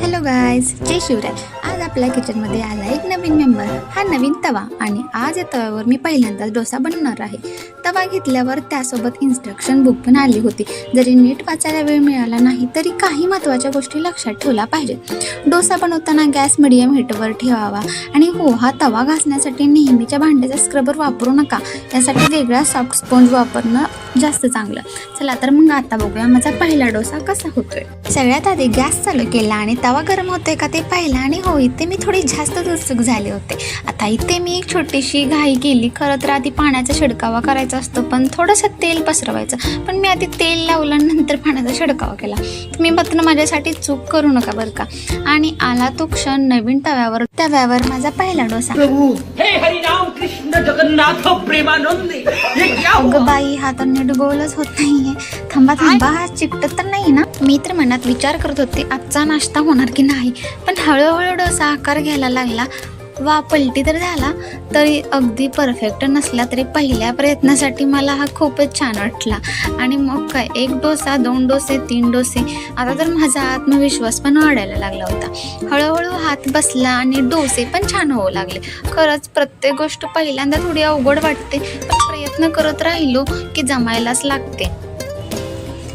Hello guys, जय शिवराय। आज आपल्या किचनमध्ये आला एक नवीन मेंबर, हा नवीन तवा। आणि आज या तव्यावर मी पहिल्यांदाच डोसा बनवणार आहे। तवा घेतल्यावर त्यासोबत इन्स्ट्रक्शन बुक पण आली होती। जरी नीट वाचायला वेळ मिळाला नाही तरी काही महत्त्वाच्या गोष्टी लक्षात ठेवल्या पाहिजेत। डोसा बनवताना गॅस मीडियम हीटवर ठेवावा आणि हो, हा तवा घासण्यासाठी नेहमीच्या भांड्याचा स्क्रबर वापरू नका। यासाठी वेगळा सॉफ्ट स्पॉन्ज वापरणं जास्त चांगलं। चला तर मग आता बघूया माझा पहिला डोसा कसा होतोय। सगळ्यात आधी गॅस चालू केला आणि तवा गरम होतोय का ते पाहिलं। आणि हो, इथे मी थोडी जास्तच उत्सुक झाले होते। आता इथे मी एक छोटीशी घाई केली। खरं तर आधी पाण्याचा शिडकावा करायचा असतो, पण थोडंसं तेल पसरवायचं, पण मी आधी तेल लावलं नंतर पाण्याचा शिडकावा केला। तुम्ही मात्र माझ्यासाठी चूक करू नका बरं का। आणि आला तो क्षण नवीन तव्यावर माझा पहिला डोसा। हे हरिनाम कृष्ण जगन्नाथ प्रेमानंदी, ये क्या हुआ? अगं बाई, हा तर नीट गोलच होत नाहीये। थांबा, हा चिकटत तर नाही ना? मी तर मनात विचार करत होते आजचा नाश्ता होणार की नाही, पण हळूहळू डोसा आकार घ्यायला लागला। वा, पलटी तर झाला, तरी अगदी परफेक्ट नसला तरी पहिल्या प्रयत्नासाठी मला हा खूपच छान वाटला। आणि मग काय, एक डोसा, 2 डोसे, 3 डोसे, आता तर माझा आत्मविश्वास पण वाढायला लागला होता। हळूहळू हात बसला आणि डोसे पण छान होऊ लागले। खरंच प्रत्येक गोष्ट पहिल्यांदा थोडी अवघड वाटते, पण प्रयत्न करत राहिलो की जमायलाच लागते।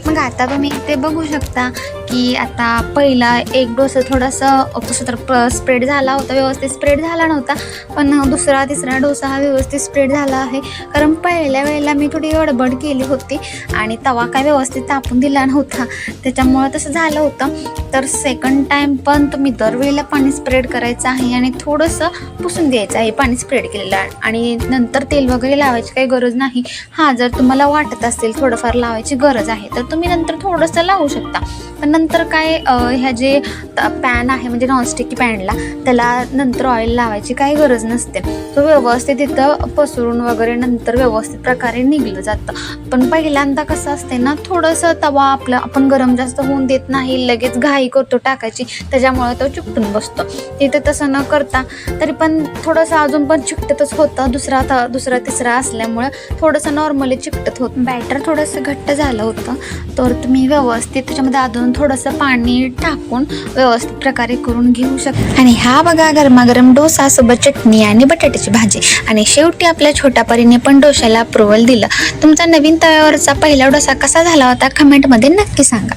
मग आता तुम्ही इथे बघू शकता की आता पहिला एक डोसा थोडासा कसं तर स्प्रेड झाला होता, व्यवस्थित स्प्रेड झाला नव्हता, पण दुसरा तिसरा डोसा हा व्यवस्थित स्प्रेड झाला आहे। कारण पहिल्या वेळेला मी थोडी गडबड केली होती आणि तवा काय व्यवस्थित तापून दिला नव्हता, त्याच्यामुळं तसं झालं होतं। तर सेकंड टाईम पण तुम्ही दरवेळेला पाणी स्प्रेड करायचं आहे आणि थोडंसं पुसून द्यायचं आहे पाणी स्प्रेड केलेलं, आणि नंतर तेल वगैरे लावायची काही गरज नाही। हां, जर तुम्हाला वाटत असेल थोडंफार लावायची गरज आहे तर तुम्ही नंतर थोडंसं लावू शकता। पण नंतर काय, ह्या जे पॅन आहे म्हणजे नॉनस्टिकी पॅनला, त्याला नंतर ऑइल लावायची काही गरज नसते। तो व्यवस्थित इथं पसरून वगैरे नंतर व्यवस्थित प्रकारे निघलं जातं। पण पहिल्यांदा कसं असते ना, थोडंसं तवा आपण गरम जास्त होऊन देत नाही, लगेच घाई करतो टाकायची, त्याच्यामुळे तो चिकटून बसतो। तिथे तसं न करता तरी पण थोडंसं अजून पण चिकटतच होतं, दुसरा तिसरा असल्यामुळं थोडंसं नॉर्मली चिकटत होतं। बॅटर थोडंसं घट्ट झालं होतं, तर तुम्ही व्यवस्थित त्याच्यामध्ये अजून थोडंसं पाणी टाकून व्यवस्थित प्रकारे करून घेऊ शकता। आणि हा बघा, गरमागरम डोसा सोबत चटणी आणि बटाट्याची भाजी। आणि शेवटी आपल्या छोट्या परीने पण डोशाला अप्रुव्हल दिलं। तुमचा नवीन तव्यावरचा पहिला डोसा कसा झाला होता कमेंटमध्ये नक्की सांगा।